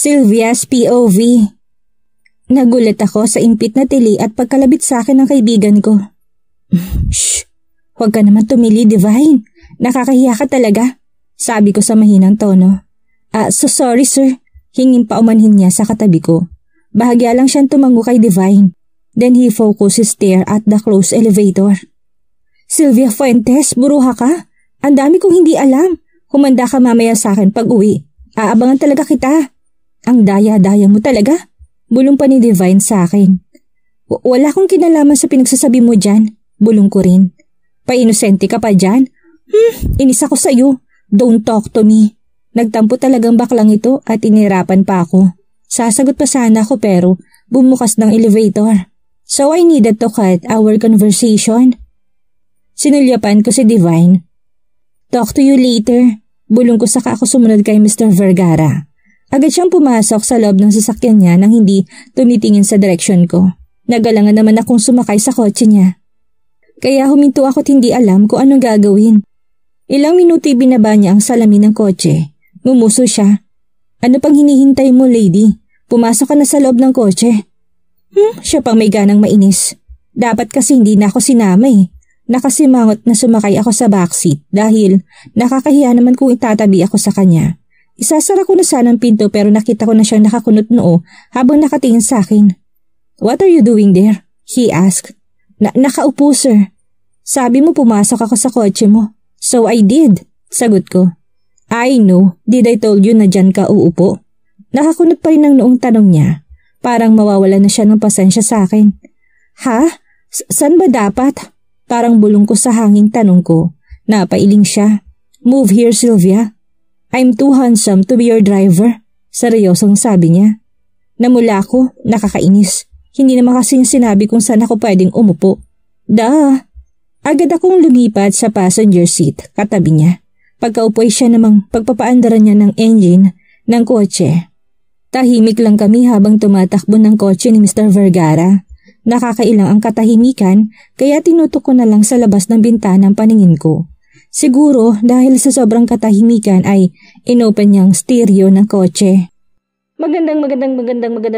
Sylvia's POV. Nagulat ako sa impit na tili at pagkalabit sa akin ng kaibigan ko. Shh! Huwag ka naman tumili, Divine. Nakakahiya ka talaga, sabi ko sa mahinang tono. So sorry sir, hingin pa umanhin niya sa katabi ko. Bahagya lang siyang tumango kay Divine. Then he focused his stare at the closed elevator. Sylvia Fuentes, buruha ka? Ang dami kong hindi alam. Humanda ka mamaya sa akin pag uwi. Aabangan talaga kita. Ang daya-daya mo talaga. Bulong pa ni Divine sa akin. Wala akong kinalaman sa pinagsasabi mo dyan. Bulong ko rin. Pa-inosente ka pa dyan? Inis ako sa'yo. Don't talk to me. Nagtampo talagang baklang ito at inirapan pa ako. Sasagot pa sana ako pero bumukas ng elevator. So I needed to cut our conversation. Sinulyapan ko si Divine. Talk to you later. Bulong ko saka ako sumunod kay Mr. Vergara. Agad siyang pumasok sa loob ng sasakyan niya nang hindi tumitingin sa direksyon ko. Nagalangan naman akong sumakay sa kotse niya. Kaya huminto ako't hindi alam kung anong gagawin. Ilang minuto binaba niya ang salamin ng kotse. Ngumuso siya. Ano pang hinihintay mo, lady? Pumasok ka na sa loob ng kotse. Siya pang may ganang mainis. Dapat kasi hindi na ako sinama eh. Nakasimangot na sumakay ako sa backseat dahil nakakahiya naman kung itatabi ako sa kanya. Isasara ko na sana ang pinto pero nakita ko na siyang nakakunot noo habang nakatingin sa akin. What are you doing there? He asked. Nakaupo sir. Sabi mo pumasok ako sa kotse mo. So I did. Sagot ko. I know. Did I told you na dyan ka uupo? Nakakunot pa rin ang noong tanong niya. Parang mawawala na siya ng pasensya sa akin. Ha? San ba dapat? Parang bulong ko sa hanging tanong ko. Napailing siya. Move here, Sylvia. I'm too handsome to be your driver. Seryosong sabi niya. Namula ako, nakakainis. Hindi naman kasi sinabi kung saan ako pwedeng umupo. Agad akong lumipat sa passenger seat, katabi niya. Pagkaupo ay siya namang pagpapaandaran niya ng engine ng kotse. Tahimik lang kami habang tumatakbo ng kotse ni Mr. Vergara. Nakakailang ang katahimikan kaya tinutok ko na lang sa labas ng bintana ang paningin ko. Siguro dahil sa sobrang katahimikan ay inopen niyang stereo ng kotse. Magandang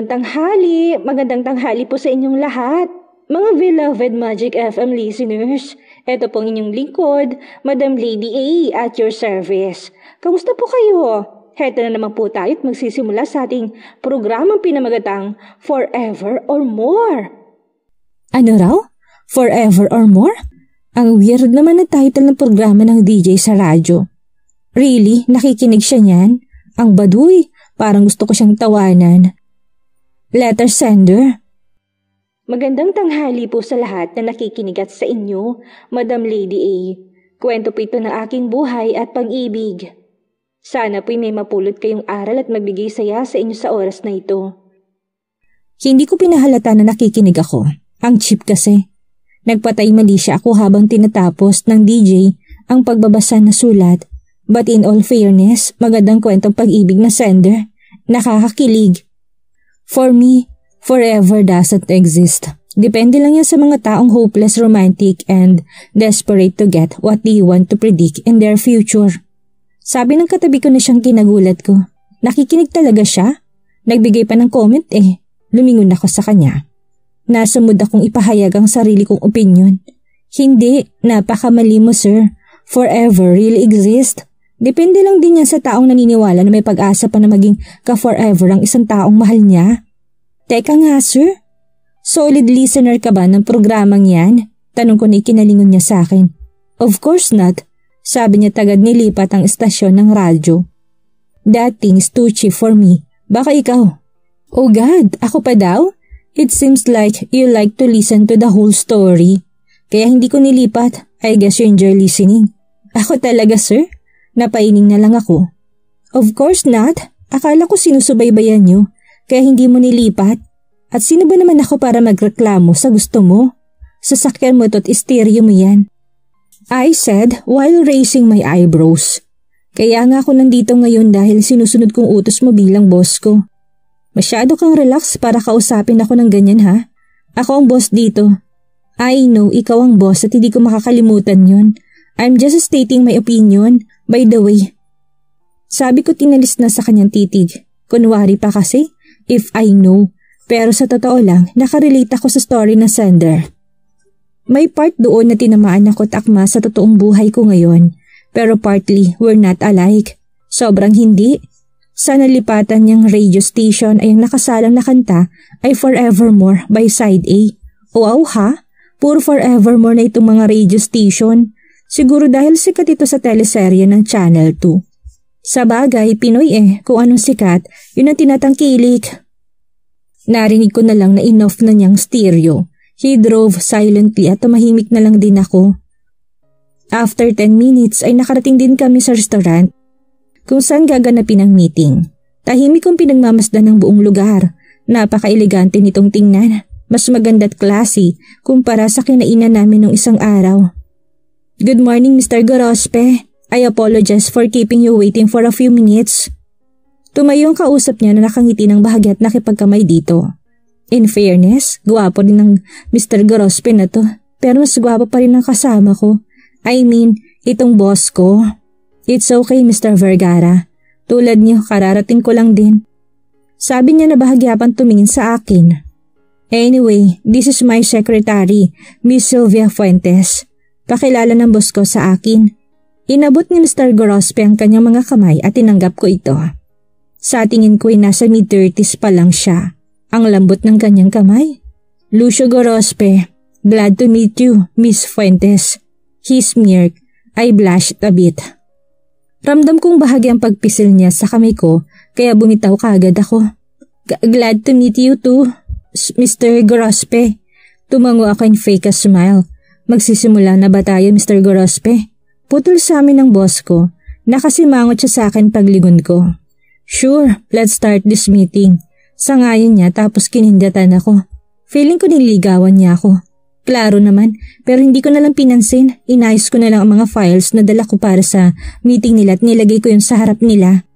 tanghali. Magandang tanghali po sa inyong lahat. Mga beloved Magic FM listeners, ito pong inyong lingkod, Madam Lady A at your service. Kamusta po kayo? Heto na naman po tayo at magsisimula sa ating programang pinamagatang Forever or More. Ano raw? Forever or More? Ang weird naman na title ng programa ng DJ sa radyo. Really? Nakikinig siya niyan? Ang baduy, parang gusto ko siyang tawanan. Letter sender. Magandang tanghali po sa lahat na nakikinig at sa inyo, Madam Lady A. Kwento po ito ng aking buhay at pag-ibig. Sana po'y may mapulot kayong aral at magbigay saya sa inyo sa oras na ito. Hindi ko pinahalata na nakikinig ako. Ang cheap kasi. Nagpatay mali siya ako habang tinatapos ng DJ ang pagbabasa na sulat. But in all fairness, magandang kwentong pag-ibig na sender. Nakakakilig. For me, forever doesn't exist. Depende lang yan sa mga taong hopeless, romantic, and desperate to get what they want to predict in their future. Sabi ng katabi ko na siyang kinagulat ko. Nakikinig talaga siya? Nagbigay pa ng comment eh. Lumingon ako sa kanya. Nasa mood akong ipahayag ang sarili kong opinion. Hindi, napakamali mo sir. Forever really exist. Depende lang din yan sa taong naniniwala na may pag-asa pa na maging ka-forever ang isang taong mahal niya. Teka nga sir, solid listener ka ba ng programang yan? Tanong ko na ikinalingon niya sa akin. Of course not. Sabi niya tagad nilipat ang estasyon ng radyo. That thing is too cheap for me. Baka ikaw. Oh God, ako pa daw? It seems like you like to listen to the whole story. Kaya hindi ko nilipat. I guess you enjoy listening. Ako talaga, sir? Napaining na lang ako. Of course not. Akala ko sinusubaybayan niyo. Kaya hindi mo nilipat. At sino ba naman ako para magreklamo sa gusto mo? Sasakyan mo ito't stereo mo yan. I said while raising my eyebrows. Kaya nga ako nandito ngayon dahil sinusunod kong utos mo bilang boss ko. Masyado kang relax para kausapin ako ng ganyan ha? Ako ang boss dito. I know ikaw ang boss at hindi ko makakalimutan yun. I'm just stating my opinion. By the way, sabi ko tinalis na sa kanyang titig. Kunwari pa kasi, if I know. Pero sa totoo lang, nakarelate ako sa story ng sender. May part doon na tinamaan ako at akma sa totoong buhay ko ngayon. Pero partly, we're not alike. Sobrang hindi. Sa nalipatan niyang radio station ay ang nakasalang na kanta ay Forevermore by Side A. Wow ha? Puro Forevermore na itong mga radio station. Siguro dahil sikat ito sa teleserye ng Channel 2. Sa bagay, Pinoy kung anong sikat, yun ang tinatangkilik. Narinig ko na lang na enough na niyang stereo. He drove silently at tumahimik na lang din ako. After 10 minutes ay nakarating din kami sa restaurant kung saan gaganapin ang meeting. Tahimik kong pinagmamasdan ng buong lugar. Napaka-elegante nitong tingnan. Mas maganda at classy kumpara sa kinainan namin nung isang araw. Good morning, Mr. Gorospe. I apologize for keeping you waiting for a few minutes. Tumayo ang kausap niya na nakangiti ng bahagya at nakipagkamay dito. In fairness, gwapo din ng Mr. Gorospe na to. Pero mas gwapo pa rin ang kasama ko. I mean, itong boss ko. It's okay, Mr. Vergara. Tulad niyo, kararating ko lang din. Sabi niya na bahagya pang tumingin sa akin. Anyway, this is my secretary, Miss Sylvia Fuentes. Pakilala ng boss ko sa akin. Inabot ni Mr. Gorospe ang kanyang mga kamay at tinanggap ko ito. Sa tingin ko ay nasa mid-30s pa lang siya. Ang lambot ng kanyang kamay. Lucio Gorospe, glad to meet you, Miss Fuentes. He smirked. I blushed a bit. Ramdam kong bahagyang pagpisil niya sa kamay ko kaya bumitaw kaagad ako. Glad to meet you too, Mr. Gorospe. Tumango ako and fake a smile. Magsisimula na ba tayo, Mr. Gorospe? Putol sa amin ng boss ko. Nakasimangot siya sa akin pagligon ko. Sure, let's start this meeting. Sangayon niya tapos kinindatan ako. Feeling ko nililigawan niya ako. Klaro naman, pero hindi ko na lang pinansin. Inayos ko na lang ang mga files na dala ko para sa meeting nila at nilagay ko yun sa harap nila.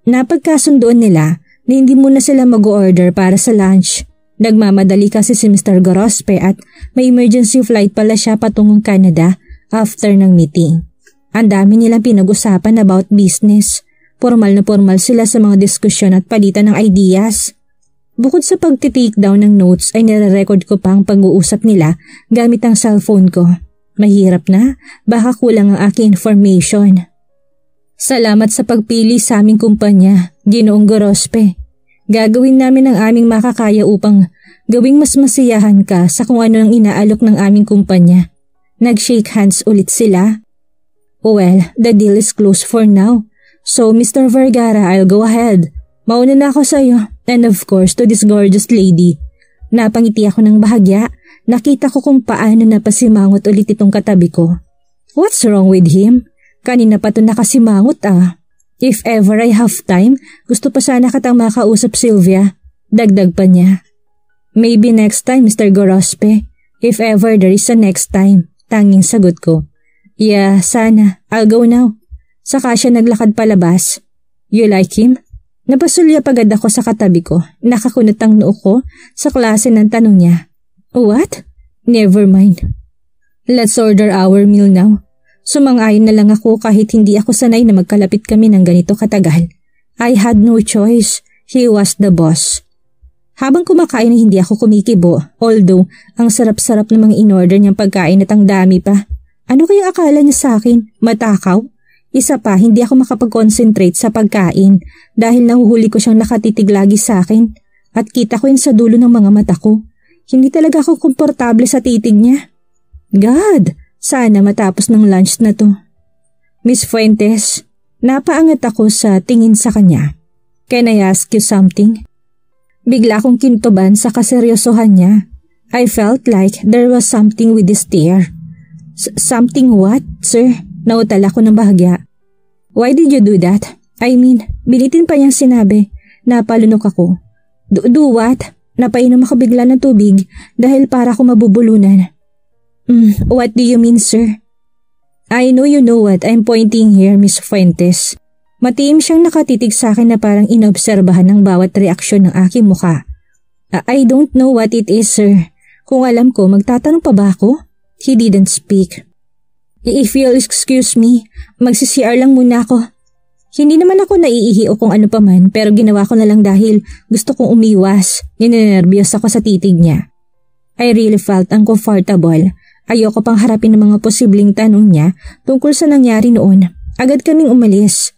Napagkasundoan nila na hindi muna sila mag-order para sa lunch. Nagmamadali kasi si Mr. Gorospe at may emergency flight pala siya patungong Canada after ng meeting. Ang dami nilang pinag-usapan about business. Formal na formal sila sa mga diskusyon at palitan ng ideas. Bukod sa pagtitake down ng notes ay nire-record ko pa ang pag-uusap nila gamit ang cellphone ko. Mahirap na, baka kulang ang aking information. Salamat sa pagpili sa aming kumpanya, Ginoong Gorospe. Gagawin namin ang aming makakaya upang gawing mas masiyahan ka sa kung ano ang inaalok ng aming kumpanya. Nag-shake hands ulit sila. Well, the deal is closed for now. So, Mr. Vergara, I'll go ahead. Mauna na ako sa iyo. And of course, to this gorgeous lady. Napangiti ako ng bahagya. Nakita ko kung paano napasimangot ulit itong katabi ko. What's wrong with him? Kanina pa ito nakasimangot If ever I have time, gusto pa sana kitang makausap, Sylvia. Dagdag pa niya. Maybe next time, Mr. Gorospe. If ever there is a next time. Tanging sagot ko. Yeah, sana. I'll go now. Saka siya naglakad palabas. You like him? Napasulya pagad ako sa katabi ko. Nakakunot ang noo ko sa klase ng tanong niya. What? Never mind. Let's order our meal now. Sumang-ayon na lang ako kahit hindi ako sanay na magkalapit kami ng ganito katagal. I had no choice. He was the boss. Habang kumakain ay hindi ako kumikibo. Although, ang sarap-sarap ng mga in-order niyang pagkain at ang dami pa. Ano kaya akala niya sa akin? Matakaw? Isa pa, hindi ako makapag-concentrate sa pagkain dahil nahuhuli ko siyang nakatitig lagi sa akin at kita ko yun sa dulo ng mga mata ko. Hindi talaga ako komportable sa titig niya. God, sana matapos ng lunch na to. Miss Fuentes, napaangat ako sa tingin sa kanya. Can I ask you something? Bigla akong kintuban sa kaseryosohan niya. I felt like there was something with this stare. Something what, sir? Nautal ako ng bahagya. Why did you do that? I mean, binitin pa niyang sinabi. Napalunok ako. Do what? Napainom ako bigla ng tubig dahil para ako mabubulunan. What do you mean, sir? I know you know what I'm pointing here, Miss Fuentes. Matiim siyang nakatitig sa akin na parang inobserbahan ng bawat reaksyon ng aking mukha. I don't know what it is, sir. Kung alam ko, magtatanong pa ba ako? He didn't speak. If you'll excuse me, magsi-CR lang muna ako. Hindi naman ako naiihi o kung ano paman pero ginawa ko na lang dahil gusto kong umiwas. Ninenervyos ako sa titig niya. I really felt uncomfortable. Ayoko pang harapin ang mga posibleng tanong niya tungkol sa nangyari noon. Agad kaming umalis.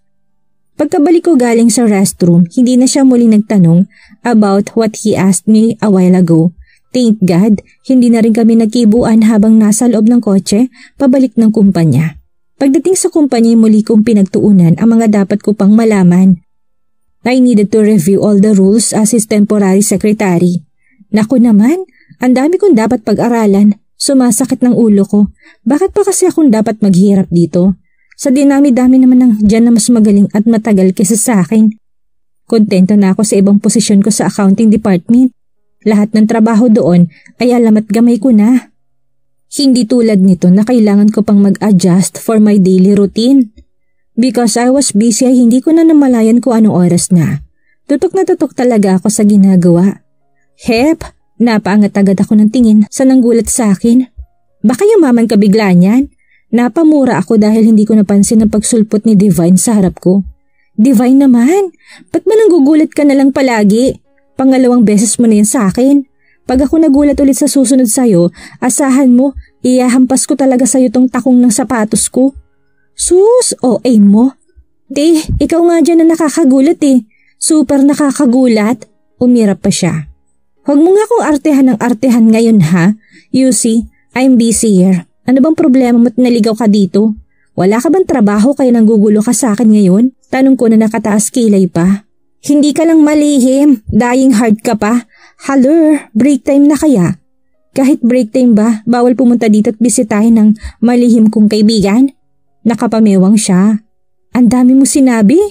Pagkabalik ko galing sa restroom, hindi na siya muling nagtanong about what he asked me a while ago. Thank God, hindi na rin kami nagkibuan habang nasa loob ng kotse pabalik ng kumpanya. Pagdating sa kumpanya, muli kong pinagtuunan ang mga dapat ko pang malaman. I needed to review all the rules as his temporary secretary. Naku naman, ang dami kong dapat pag-aralan. Sumasakit ng ulo ko. Bakit pa kasi akong dapat maghirap dito? Sa dinami-dami naman ng dyan na mas magaling at matagal kaysa sa akin. Kontento na ako sa ibang posisyon ko sa accounting department. Lahat ng trabaho doon ay alam at gamay ko na. Hindi tulad nito na kailangan ko pang mag-adjust for my daily routine. Because I was busy ay hindi ko na namalayan kung anong oras na. Tutok na tutok talaga ako sa ginagawa. Hep, napaangat agad ako ng tingin sa nanggulat sa akin. Baka yumaman ka bigla niyan? Napamura ako dahil hindi ko napansin ang pagsulpot ni Divine sa harap ko. Divine naman, ba't ba nanggugulat ka na lang palagi? Pangalawang beses mo na yan sa akin. Pag ako nagulat ulit sa susunod sa'yo, asahan mo, iyahampas ko talaga sa'yo tong takong ng sapatos ko. Sus, OA mo. Di, ikaw nga dyan na nakakagulat eh. Super nakakagulat. Umirap pa siya. Huwag mo nga akong artehan ng artehan ngayon ha. You see, I'm busy here. Ano bang problema mo't naligaw ka dito? Wala ka bang trabaho kaya nanggugulo ka sa akin ngayon? Tanong ko na nakataas kilay pa. Hindi ka lang malihim, dying hard ka pa. Haller, break time na kaya? Kahit break time ba, bawal pumunta dito at bisitahin ng malihim kong kaibigan? Nakapamewang siya. Ang dami mo sinabi.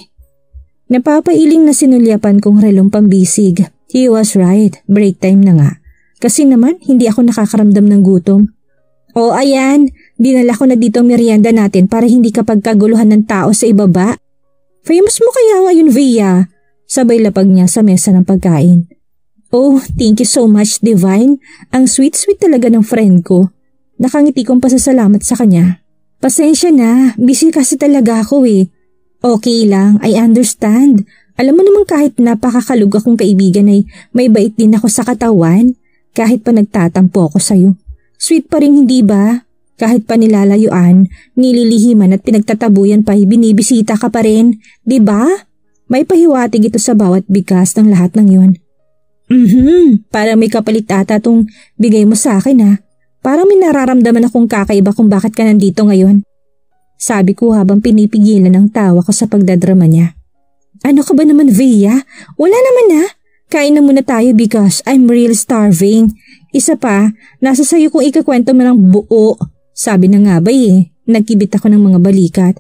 Napapailing na sinulyapan kong relong pambisig. He was right, break time na nga. Kasi naman, hindi ako nakakaramdam ng gutom. O ayan, dinala ko na dito ang merienda natin para hindi ka pagkaguluhan ng tao sa ibaba. Famous mo kaya ngayon, Via? Sabay lapag niya sa mesa ng pagkain. Oh, thank you so much, Divine. Ang sweet-sweet talaga ng friend ko. Nakangiti kong pasasalamat sa kanya. Pasensya na, busy kasi talaga ako eh. Okay lang, I understand. Alam mo naman kahit napakakalug akong kaibigan ay may bait din ako sa katawan. Kahit pa nagtatampo ako sa'yo. Sweet pa rin hindi ba? Kahit pa nilalayuan, nililihiman at pinagtatabuyan pa ay binibisita ka pa rin. Diba? May pahiwatig ito sa bawat bigkas ng lahat ng yun. Parang may kapalit ata tong bigay mo sa akin ha. Parang may nararamdaman akong kakaiba kung bakit ka nandito ngayon. Sabi ko habang pinipigilan ang tawa ko sa pagdadrama niya. Ano ka ba naman, Via? Wala naman ha. Kain na muna tayo because I'm real starving. Isa pa, nasa sayo kung ikakwento mo ng buo. Sabi na nga ba eh. Nagkibit ako ng mga balikat.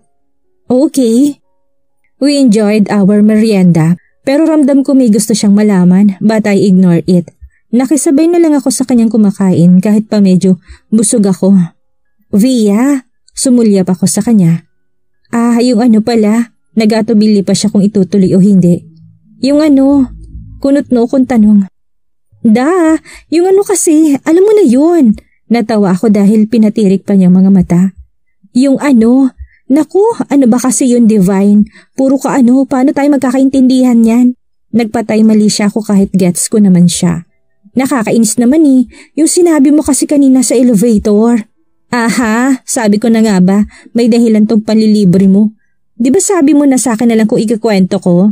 Okay. We enjoyed our merienda. Pero ramdam ko may gusto siyang malaman but I ignore it. Nakisabay na lang ako sa kanyang kumakain kahit pa medyo busog ako. Via, sumulyap ako sa kanya. Yung ano pala, nag-atubili pa siya kung itutuloy o hindi. Yung ano, kunot no kung tanong. Yung ano kasi, alam mo na yun. Natawa ako dahil pinatirik pa niyang mga mata. Yung ano, naku, ano ba kasi yun, Divine? Puro ka ano, paano tayo magkakaintindihan yan? Nagpatay mali siya ako kahit gets ko naman siya. Nakakainis naman eh, yung sinabi mo kasi kanina sa elevator. Aha, sabi ko na nga ba, may dahilan tong panlilibre mo. Di ba sabi mo na sa akin na lang kung ikakwento ko?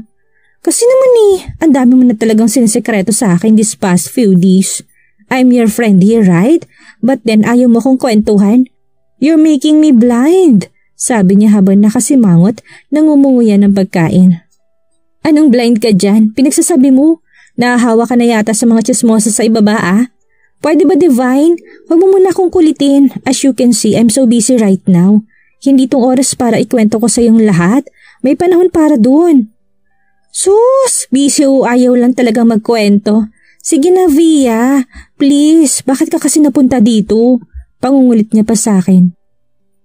Kasi naman eh, ang dami mo na talagang sinisekreto sa akin this past few days. I'm your friend here, right? But then ayaw mo kong kwentuhan? You're making me blind. Sabi niya habang nakasimangot nang umunguya ng pagkain. Anong blind ka dyan? Pinagsasabi mo? Nahahawa ka na yata sa mga chismosa sa ibaba ah? Pwede ba, Divine? Huwag mo muna akong kulitin. As you can see, I'm so busy right now. Hindi tong oras para ikwento ko sa iyong lahat. May panahon para doon. Sus! Busy o ayaw lang talagang magkwento. Sige na, Via. Please, bakit ka kasi napunta dito? Pangungulit niya pa sa akin.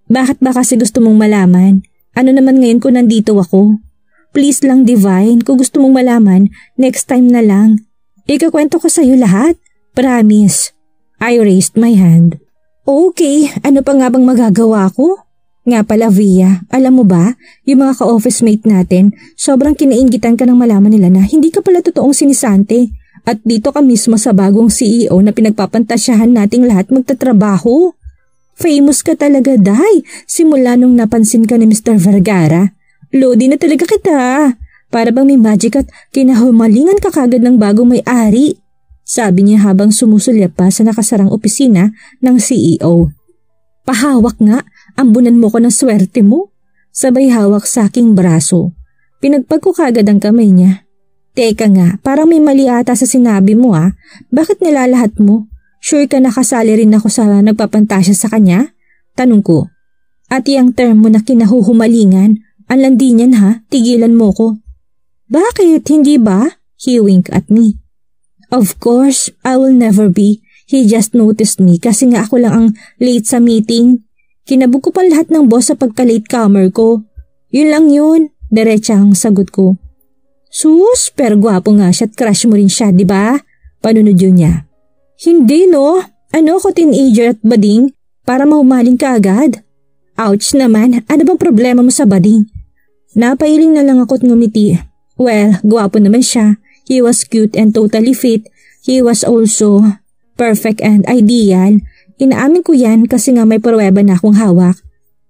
Bakit ba kasi gusto mong malaman? Ano naman ngayon kung nandito ako? Please lang, Divine, kung gusto mong malaman, next time na lang. Ikakwento ko sa'yo lahat. Promise. I raised my hand. Okay, ano pa nga bang magagawa ko? Nga pala Via, alam mo ba, yung mga ka-office mate natin, sobrang kinainggitan ka ng malaman nila na hindi ka pala totoong sinisante. At dito ka mismo sa bagong CEO na pinagpapantasyahan nating lahat magtatrabaho. Famous ka talaga, Day, simula nung napansin ka ni Mr. Vergara. Lodi na talaga kita. Para bang may magic at kinahumalingan ka kagad ng bagong may-ari. Sabi niya habang sumusulya pa sa nakasarang opisina ng CEO. Pahawak nga, ambunan mo ko ng swerte mo. Sabay hawak sa aking braso. Pinagpag ko kagad ang kamay niya. Teka nga, parang may mali ata sa sinabi mo ah. Bakit nilalahat mo? Sure ka nakasali rin ako sa nagpapantasya sa kanya? Tanong ko. At yung term mo na kinahuhumalingan, ang landi niyan ha, tigilan mo ko. Bakit, hindi ba? He winked at me. Of course, I will never be. He just noticed me kasi nga ako lang ang late sa meeting. Kinabog ko pa lahat ng boss sa pagka-late comer ko. Yun lang yun, diretsa ang sagot ko. Sus, pero gwapo nga siya at crush mo rin siya, di ba? Panunod yun niya. Hindi no, ano ko teenager at bading para mahumaling ka agad. Ouch naman, ano bang problema mo sa bading? Napailing na lang ako at ngumiti. Well, gwapo naman siya. He was cute and totally fit. He was also perfect and ideal. Inaamin ko yan kasi nga may pruweba na akong hawak.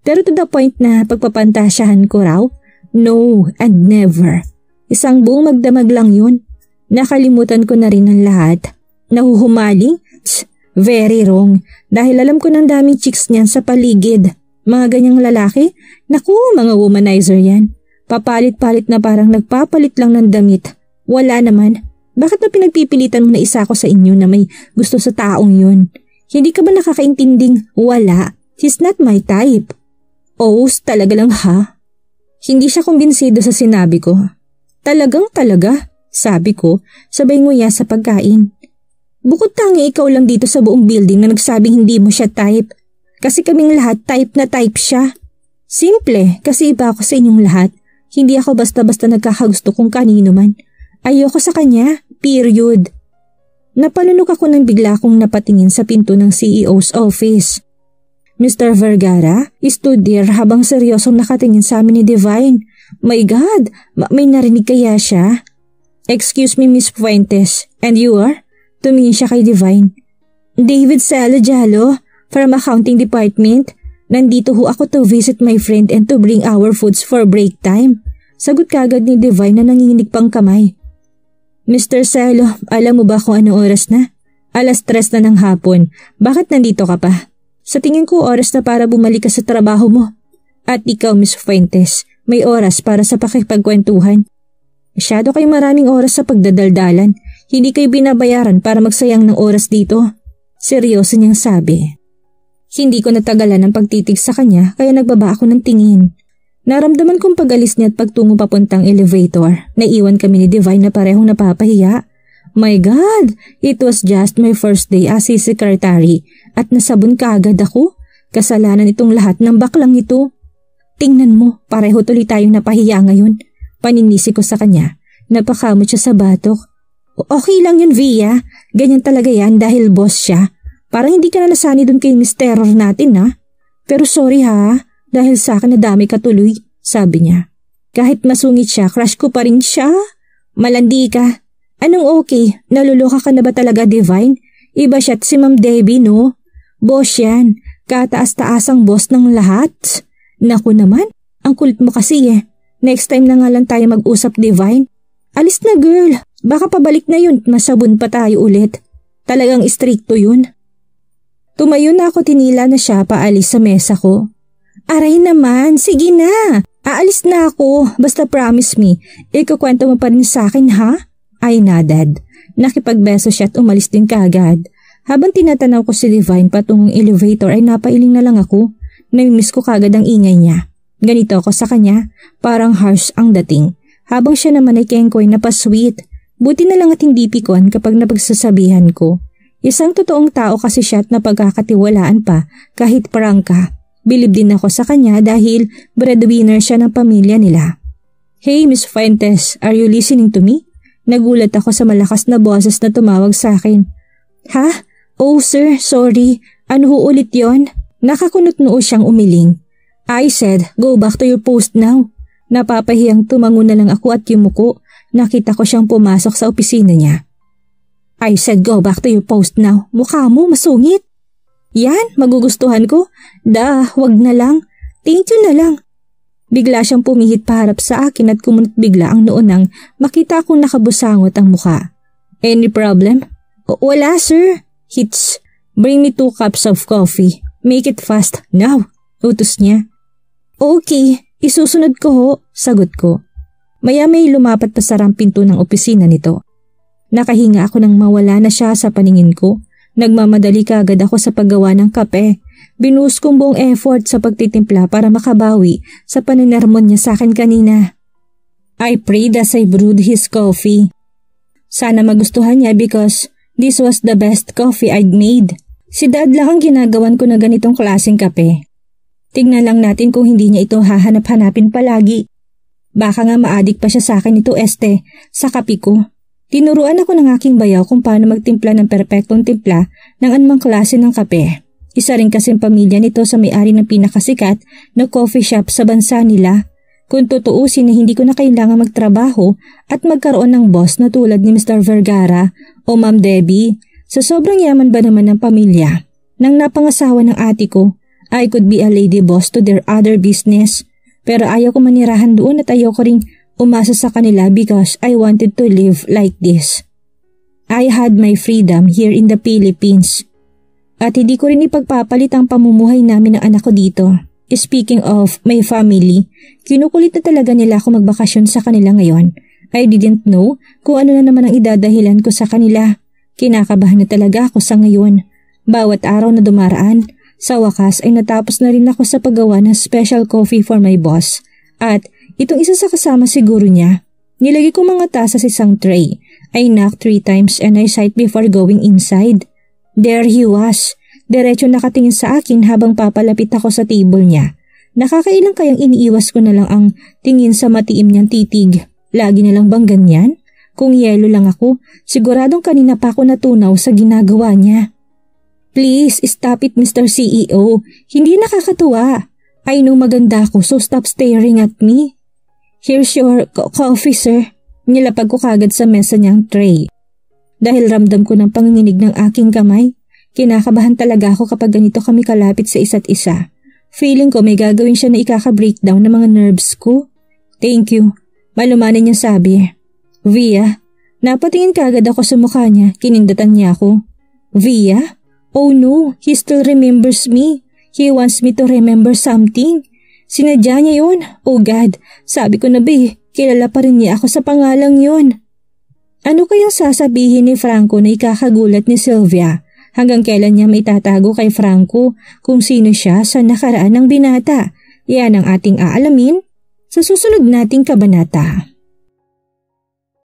Pero to the point na pagpapantasyahan ko raw, no and never. Isang buong magdamag lang yun. Nakalimutan ko na rin ang lahat. Nahuhumaling? Very wrong. Dahil alam ko ng daming chicks niyan sa paligid. Mga ganyang lalaki? Naku, mga womanizer yan. Papalit-palit na parang nagpapalit lang ng damit. Wala naman. Bakit na pinagpipilitan mo na isa ko sa inyo na may gusto sa taong yun? Hindi ka ba nakakaintinding wala? He's not my type. Oh, talaga lang ha? Hindi siya kumbinsido sa sinabi ko. Talagang talaga, sabi ko, sabay nguya sa pagkain. Bukod tangi ikaw lang dito sa buong building na nagsabing hindi mo siya type. Kasi kaming lahat type na type siya. Simple, kasi iba ako sa inyong lahat. Hindi ako basta-basta nagkakagusto kung kanino man. Ayoko sa kanya, period. Napalunok ako nang bigla kong napatingin sa pinto ng CEO's office. Mr. Vergara stood there habang seryosong nakatingin sa amin ni Divine. My God, may narinig kaya siya? Excuse me, Miss Fuentes, and you are? Tumingin siya kay Divine. David Salajalo, from Accounting Department. Nandito ho ako to visit my friend and to bring our foods for break time. Sagot kagad ni Divine na nanginginig pang kamay. Mr. Salo, alam mo ba kung anong oras na? 3:00 na ng hapon. Bakit nandito ka pa? Sa tingin ko oras na para bumalik ka sa trabaho mo. At ikaw, Miss Fuentes, may oras para sa pakipagkwentuhan. Masyado kayong maraming oras sa pagdadaldalan. Hindi kayo binabayaran para magsayang ng oras dito. Seryoso niyang sabi. Hindi ko natagalan ang pagtitig sa kanya kaya nagbaba ako ng tingin. Naramdaman kong pag-alis niya at pagtungo papuntang elevator. Naiwan kami ni Divine na parehong napapahiya. My God! It was just my first day as his secretary at nasabon kaagad ako. Kasalanan itong lahat ng baklang ito. Tingnan mo, pareho tuloy tayong napahiya ngayon. Paninisi ko sa kanya. Napakamot siya sa batok. Okay lang yun, Via. Ganyan talaga yan dahil boss siya. Parang hindi ka na nasani dun kay Miss Terror natin ha. Pero sorry ha, dahil sa akin nadami ka tuloy, sabi niya. Kahit masungit siya, crush ko pa rin siya. Malandi ka. Anong okay? Naluloka ka na ba talaga, Divine? Iba siya at si Ma'am Debbie, no? Boss yan. Kataas-taasang boss ng lahat. Naku naman, ang kulit mo kasi eh. Next time na nga lang tayo mag-usap, Divine. Alis na girl, baka pabalik na yun, masabon pa tayo ulit. Talagang stricto yun. Tumayo na ako, tinila na siya paalis sa mesa ko. Aray naman, sige na. Aalis na ako, basta promise me. Ikukwento mo pa rin sa akin ha? I nodded. Nakipagbeso siya at umalis din kaagad. Habang tinatanaw ko si Divine patungong elevator ay napailing na lang ako. Namimiss ko kaagad ang ingay niya. Ganito ako sa kanya, parang harsh ang dating. Habang siya naman ay kengkoy na pa-sweet. Buti na lang at hindi pikon kapag napagsasabihan ko. Isang totoong tao kasi siya at napagkakatiwalaan pa kahit prangka. Bilib din ako sa kanya dahil breadwinner siya ng pamilya nila. Hey Miss Fuentes, are you listening to me? Nagulat ako sa malakas na boses na tumawag sa akin. Ha? Oh sir, sorry. Ano ho ulit yon? Nakakunot noo siyang umiling. I said, go back to your post now. Napapahiyang tumango na lang ako at yumuko. Nakita ko siyang pumasok sa opisina niya. I said, go back to your post now. Mukha mo masungit. Yan, magugustuhan ko. Wag na lang. Thank you na lang. Bigla siyang pumihit paharap sa akin at kumunot bigla ang noo nang makita akong nakabusangot ang mukha. Any problem? Wala, sir. Hits. Bring me 2 cups of coffee. Make it fast now. Utos niya. Okay, isusunod ko ho, sagot ko. Maya-may lumapat pa sarang pinto ng opisina nito. Nakahinga ako nang mawala na siya sa paningin ko. Nagmamadali kaagad ako sa paggawa ng kape. Binuhos kong buong effort sa pagtitimpla para makabawi sa paninermon niya sa akin kanina. I prayed as I brewed his coffee. Sana magustuhan niya because this was the best coffee I'd made. Si Dad lang ang ginagawan ko na ganitong klaseng kape. Tignan lang natin kung hindi niya ito hahanap-hanapin palagi. Baka nga maadik pa siya sa akin ito sa kape ko. Tinuruan ako ng aking bayaw kung paano magtimpla ng perpektong timpla ng anumang klase ng kape. Isa rin kasing pamilya nito sa may-ari ng pinakasikat na coffee shop sa bansa nila. Kung tutuusin na hindi ko na kailangan magtrabaho at magkaroon ng boss na tulad ni Mr. Vergara o Ma'am Debbie. Sa sobrang yaman ba naman ng pamilya, nang napangasawa ng ate ko, I could be a lady boss to their other business. Pero ayaw ko manirahan doon at ayaw ko ring umasa sa kanila because I wanted to live like this. I had my freedom here in the Philippines. At hindi ko rin ipagpapalit ang pamumuhay namin ng anak ko dito. Speaking of my family, kinukulit na talaga nila ako magbakasyon sa kanila ngayon. I didn't know kung ano na naman ang idadahilan ko sa kanila. Kinakabahan na talaga ako sa ngayon. Bawat araw na dumaraan, sa wakas ay natapos na rin ako sa paggawa ng special coffee for my boss. At itong isa sa kasama siguro niya. Nilagay ko mga tasa sa isang tray. I knocked 3 times and I sighed before going inside. There he was. Diretso nakatingin sa akin habang papalapit ako sa table niya. Nakakailang kayang iniiwas ko na lang ang tingin sa matiim niyang titig. Lagi na lang bang ganyan? Kung yelo lang ako, siguradong kanina pa ako natunaw sa ginagawa niya. Please, stop it Mr. CEO. Hindi nakakatuwa. I know maganda ako so stop staring at me. Here's your coffee sir. Nilapag ko kagad sa mesa niyang tray. Dahil ramdam ko ng panginginig ng aking kamay, kinakabahan talaga ako kapag ganito kami kalapit sa isa't isa. Feeling ko may gagawin siya na ikaka-breakdown ng mga nerves ko. Thank you. Malumanan niya sabi. Via, napatingin kagad ako sa mukha niya, kinindatan niya ako. Via? Oh no, he still remembers me. He wants me to remember something. Sinadya niya yun. Oh God, sabi ko na kilala pa rin niya ako sa pangalang yun. Ano kayang sasabihin ni Franco na ikakagulat ni Sylvia? Hanggang kailan niya may tatago kay Franco kung sino siya sa nakaraan ng binata? Yan ang ating aalamin sa susunod nating kabanata.